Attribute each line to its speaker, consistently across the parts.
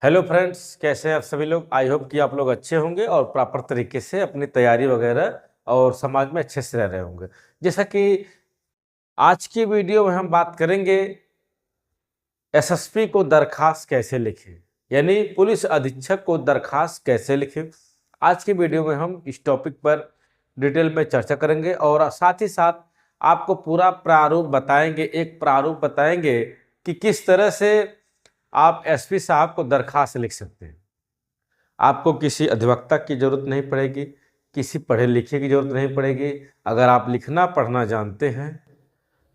Speaker 1: Hello friends, कैसे हैं आप सभी लोग। आई होप कि आप लोग अच्छे होंगे और प्रॉपर तरीके से अपनी तैयारी वगैरह और समाज में अच्छे से रह रहे होंगे। जैसा कि आज की वीडियो में हम बात करेंगे एसएसपी को दरखास्त कैसे लिखें, यानी पुलिस अधीक्षक को दरखास्त कैसे लिखें। आज की वीडियो में हम इस टॉपिक पर डिटेल में चर्चा करेंगे और साथ ही साथ आपको पूरा प्रारूप बताएंगे, एक प्रारूप बताएंगे कि किस तरह से आप एसपी साहब को दरखास्त लिख सकते हैं। आपको किसी अधिवक्ता की जरूरत नहीं पड़ेगी, किसी पढ़े लिखे की जरूरत नहीं पड़ेगी। अगर आप लिखना पढ़ना जानते हैं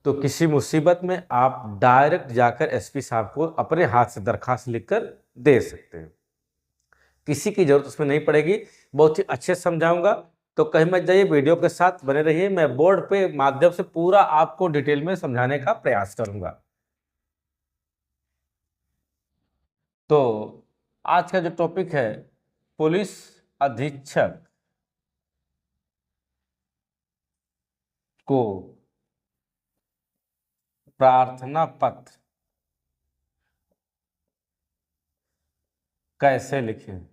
Speaker 1: तो किसी मुसीबत में आप डायरेक्ट जाकर एसपी साहब को अपने हाथ से दरखास्त लिखकर दे सकते हैं। किसी की जरूरत उसमें नहीं पड़ेगी। बहुत ही अच्छे से समझाऊंगा, तो कहीं मत जाइए, वीडियो के साथ बने रहिए। मैं बोर्ड पे माध्यम से पूरा आपको डिटेल में समझाने का प्रयास करूंगा। तो आज का जो टॉपिक है, पुलिस अधीक्षक को प्रार्थना पत्र कैसे लिखें।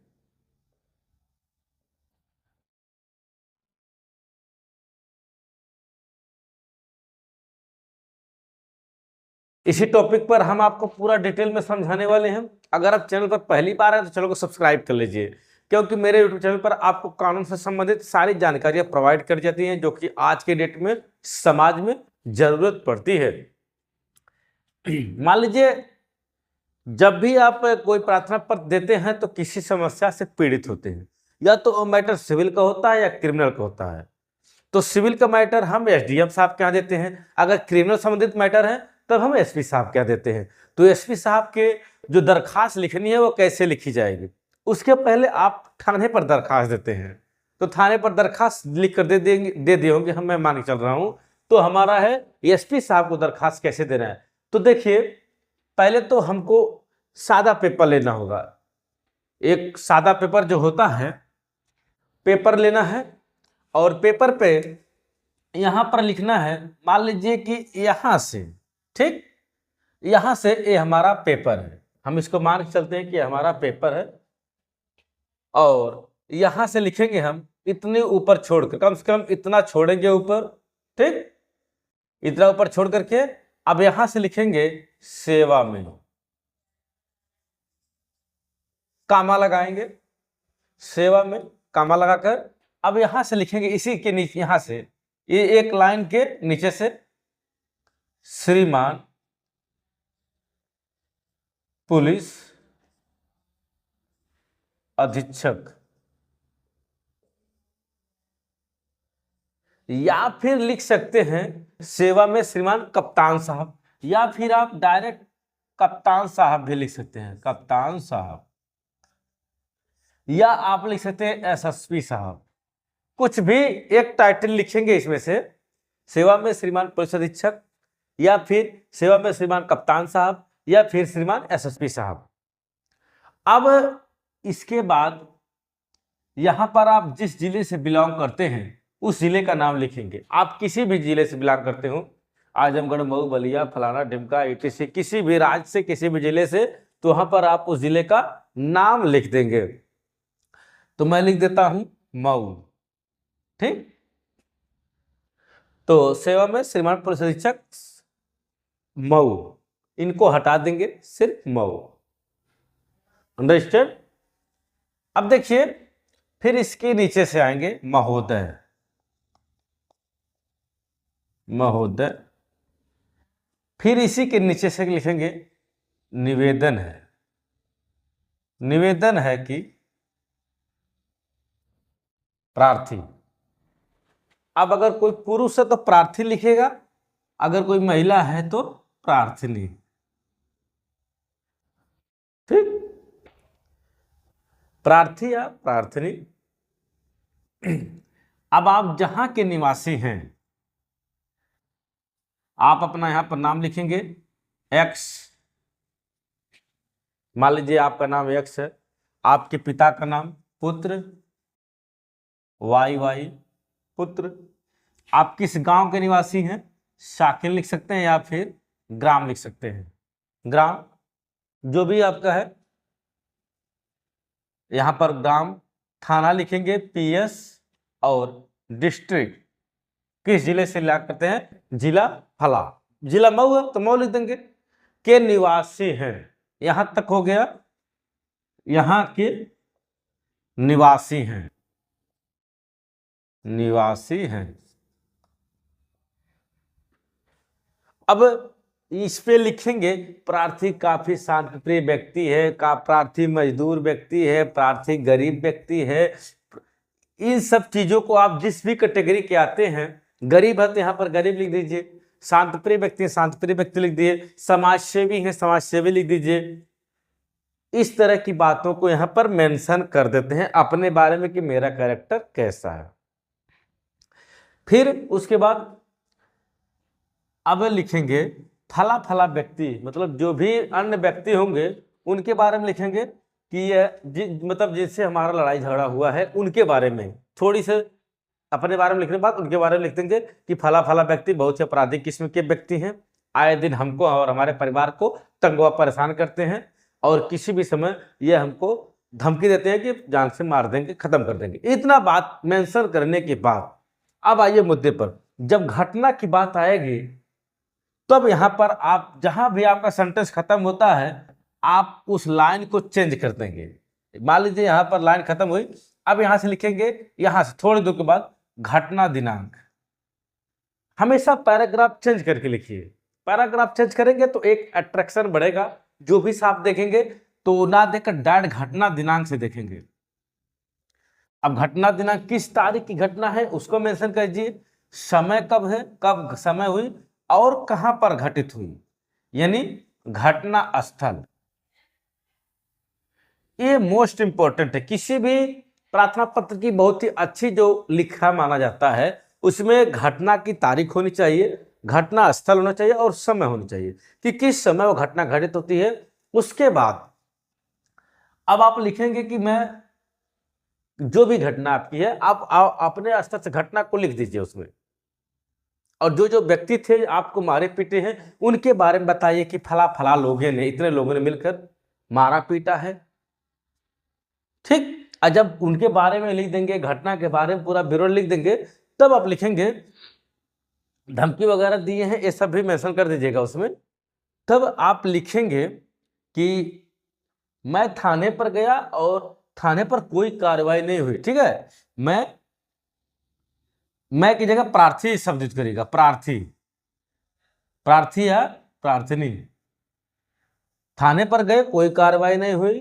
Speaker 1: इसी टॉपिक पर हम आपको पूरा डिटेल में समझाने वाले हैं। अगर आप चैनल पर पहली बार हैं तो चैनल को सब्सक्राइब कर लीजिए, क्योंकि मेरे यूट्यूब चैनल पर आपको कानून से संबंधित सारी जानकारियां प्रोवाइड कर जाती हैं, जो कि आज के डेट में समाज में जरूरत पड़ती है। मान लीजिए, जब भी आप कोई प्रार्थना पत्र देते हैं तो किसी समस्या से पीड़ित होते हैं, या तो वो मैटर सिविल का होता है या क्रिमिनल का होता है। तो सिविल का मैटर हम एसडीएम साहब के यहाँ देते हैं, अगर क्रिमिनल संबंधित मैटर है तब हम एसपी साहब के यहाँ देते हैं। तो एसपी साहब के जो दरखास्त लिखनी है वो कैसे लिखी जाएगी, उसके पहले आप थाने पर दरखास्त देते हैं। तो थाने पर दरखास्त लिख कर दे दिए होंगे, हम मैं मान के चल रहा हूँ। तो हमारा है एसपी साहब को दरखास्त कैसे देना है। तो देखिए, पहले तो हमको सादा पेपर लेना होगा। एक सादा पेपर जो होता है, पेपर लेना है और पेपर पे यहां पर लिखना है। मान लीजिए कि यहां से, ठीक, यहां से ये हमारा पेपर है, हम इसको मान के चलते हैं कि हमारा पेपर है। और यहां से लिखेंगे हम इतने ऊपर छोड़कर, कम से कम इतना छोड़ेंगे ऊपर, ठीक, इतना ऊपर छोड़ करके अब यहां से लिखेंगे सेवा में, कामा लगाएंगे, सेवा में कामा लगाकर अब यहां से लिखेंगे इसी के नीचे, यहां से ये एक लाइन के नीचे से श्रीमान पुलिस अधीक्षक, या फिर लिख सकते हैं सेवा में श्रीमान कप्तान साहब, या फिर आप डायरेक्ट कप्तान साहब भी लिख सकते हैं, कप्तान साहब, या आप लिख सकते हैं एसएसपी साहब। कुछ भी एक टाइटल लिखेंगे इसमें से, सेवा में श्रीमान पुलिस अधीक्षक, या फिर सेवा में श्रीमान कप्तान साहब, या फिर श्रीमान एसएसपी साहब। अब इसके बाद यहां पर आप जिस जिले से बिलोंग करते हैं उस जिले का नाम लिखेंगे। आप किसी भी जिले से बिलोंग करते हो, आजमगढ़, मऊ, बलिया, फलाना, ढिमका, ईटीसी, किसी भी राज्य से, किसी भी जिले से, तो वहां पर आप उस जिले का नाम लिख देंगे। तो मैं लिख देता हूं मऊ, ठीक। तो सेवा में श्रीमान पुलिस अधीक्षक मऊ, इनको हटा देंगे, सिर्फ मऊ। अंडरस्टैंड। अब देखिए, फिर इसके नीचे से आएंगे महोदय, महोदय। फिर इसी के नीचे से लिखेंगे निवेदन है, निवेदन है कि प्रार्थी। अब अगर कोई पुरुष है तो प्रार्थी लिखेगा, अगर कोई महिला है तो प्रार्थनी, ठीक। प्रार्थी या प्रार्थनी। अब आप जहां के निवासी हैं, आप अपना यहां पर नाम लिखेंगे एक्स। मान लीजिए आपका नाम एक्स है, आपके पिता का नाम पुत्र, वाई वाई पुत्र। आप किस गांव के निवासी हैं, शाकिल लिख सकते हैं या फिर ग्राम लिख सकते हैं, ग्राम, जो भी आपका है। यहाँ पर ग्राम, थाना लिखेंगे पीएस, और डिस्ट्रिक्ट किस जिले से लिया करते हैं, जिला फला। जिला मऊ है तो मऊ लिख देंगे। के निवासी हैं, यहां तक हो गया, यहां के निवासी हैं, निवासी हैं। अब इस पे लिखेंगे प्रार्थी काफी शांतिप्रिय व्यक्ति है, का प्रार्थी मजदूर व्यक्ति है, प्रार्थी गरीब व्यक्ति है। इन सब चीजों को आप जिस भी कैटेगरी के आते हैं, गरीब है तो यहाँ पर गरीब लिख दीजिए, शांतिप्रिय व्यक्ति है शांतिप्रिय व्यक्ति लिख दिए, समाजसेवी है समाजसेवी लिख दीजिए। इस तरह की बातों को यहाँ पर मेंशन कर देते हैं अपने बारे में कि मेरा कैरेक्टर कैसा है। फिर उसके बाद अब लिखेंगे फला फला व्यक्ति, मतलब जो भी अन्य व्यक्ति होंगे उनके बारे में लिखेंगे कि यह मतलब जिनसे हमारा लड़ाई झगड़ा हुआ है उनके बारे में, थोड़ी से अपने बारे में लिखने के बाद उनके बारे में लिख देंगे कि फला फला व्यक्ति बहुत ही आपराधिक किस्म के व्यक्ति हैं, आए दिन हमको और हमारे परिवार को तंग व परेशान करते हैं, और किसी भी समय ये हमको धमकी देते हैं कि जान से मार देंगे, खत्म कर देंगे। इतना बात मेंशन करने के बाद अब आइए मुद्दे पर। जब घटना की बात आएगी तब यहाँ पर आप जहां भी आपका सेंटेंस खत्म होता है आप उस लाइन को चेंज कर देंगे। मान लीजिए यहाँ पर लाइन खत्म हुई, अब यहाँ से लिखेंगे, यहाँ से थोड़ी देर के बाद घटना दिनांक। हमेशा पैराग्राफ चेंज करके लिखिए, पैराग्राफ चेंज करेंगे तो एक अट्रैक्शन बढ़ेगा, जो भी साफ देखेंगे तो ना देखकर डायरेक्ट घटना दिनांक से देखेंगे। अब घटना दिनांक किस तारीख की घटना है उसको मेंशन कीजिए, समय कब है, कब समय हुई और कहां पर घटित हुई, यानी घटना स्थल। ये मोस्ट इंपॉर्टेंट है, किसी भी प्रार्थना पत्र की बहुत ही अच्छी जो लिखा माना जाता है उसमें घटना की तारीख होनी चाहिए, घटना स्थल होना चाहिए और समय होनी चाहिए कि किस समय वो घटना घटित होती है। उसके बाद अब आप लिखेंगे कि मैं जो भी घटना आपकी है आप अपने स्तर से घटना को लिख दीजिए उसमें, और जो जो व्यक्ति थे आपको मारे पीटे हैं उनके बारे में बताइए कि फला फला लोगों ने, इतने लोगों ने मिलकर मारा पीटा है। ठीक, और जब उनके बारे में लिख देंगे, घटना के बारे में पूरा विवरण लिख देंगे, तब आप लिखेंगे धमकी वगैरह दिए हैं ये सब भी मेंशन कर दीजिएगा उसमें। तब आप लिखेंगे कि मैं थाने पर गया और थाने पर कोई कार्रवाई नहीं हुई। ठीक है, मैं की जगह प्रार्थी शब्द यूज करिएगा, प्रार्थी, प्रार्थी या प्रार्थनी। थाने पर गए कोई कार्रवाई नहीं हुई,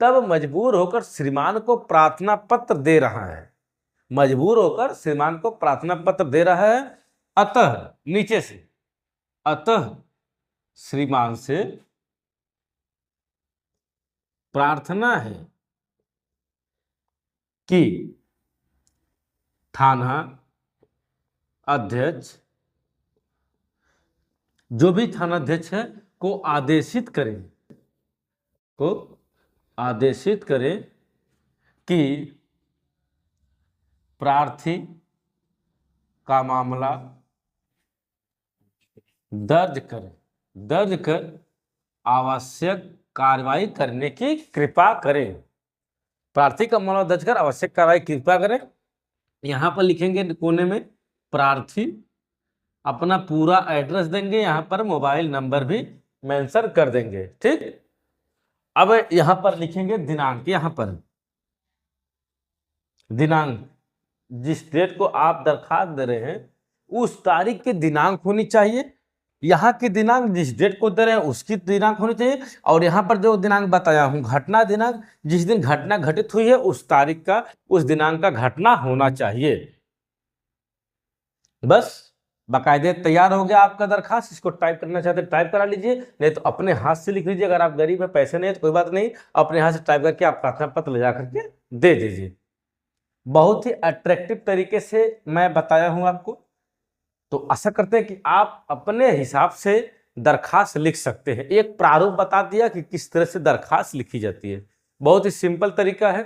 Speaker 1: तब मजबूर होकर श्रीमान को प्रार्थना पत्र दे रहा है, मजबूर होकर श्रीमान को प्रार्थना पत्र दे रहा है। अतः नीचे से, अतः श्रीमान से प्रार्थना है कि थाना अध्यक्ष, जो भी थाना अध्यक्ष है को आदेशित करें, को आदेशित करें कि प्रार्थी का मामला दर्ज कर आवश्यक कार्रवाई करने की कृपा करें। प्रार्थी का मामला दर्ज कर आवश्यक कार्रवाई कृपा करें। यहां पर लिखेंगे कोने में प्रार्थी अपना पूरा एड्रेस देंगे, यहां पर मोबाइल नंबर भी मेंशन कर देंगे। ठीक, अब यहां पर लिखेंगे दिनांक, यहां पर दिनांक, जिस डेट को आप दरखास्त दे रहे हैं उस तारीख की दिनांक होनी चाहिए। यहाँ की दिनांक जिस डेट को दे रहे हैं उसकी दिनांक होनी चाहिए, और यहाँ पर जो दिनांक बताया हूँ घटना दिनांक, जिस दिन घटना घटित हुई है उस तारीख का, उस दिनांक का घटना होना चाहिए। बस बाकायदे तैयार हो गया आपका दरखास्त। इसको टाइप करना चाहते हैं टाइप करा लीजिए, नहीं तो अपने हाथ से लिख लीजिए। अगर आप गरीब है, पैसे नहीं है तो कोई बात नहीं, अपने हाथ से टाइप करके आप प्रार्थना पत्र ले जा करके दे दीजिए। बहुत ही अट्रैक्टिव तरीके से मैं बताया हूं आपको, तो आशा करते हैं कि आप अपने हिसाब से दरखास्त लिख सकते हैं। एक प्रारूप बता दिया कि किस तरह से दरखास्त लिखी जाती है, बहुत ही सिंपल तरीका है।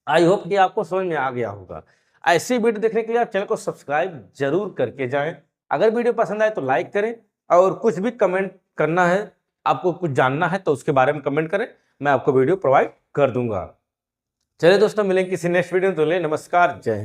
Speaker 1: आई होप कि आपको समझ में आ गया होगा। ऐसी वीडियो देखने के लिए आप चैनल को सब्सक्राइब जरूर करके जाएं। अगर वीडियो पसंद आए तो लाइक करें, और कुछ भी कमेंट करना है, आपको कुछ जानना है तो उसके बारे में कमेंट करें, मैं आपको वीडियो प्रोवाइड कर दूंगा। चलिए दोस्तों, मिलेंगे किसी नेक्स्ट वीडियो में। तो ले नमस्कार, जय हिंद।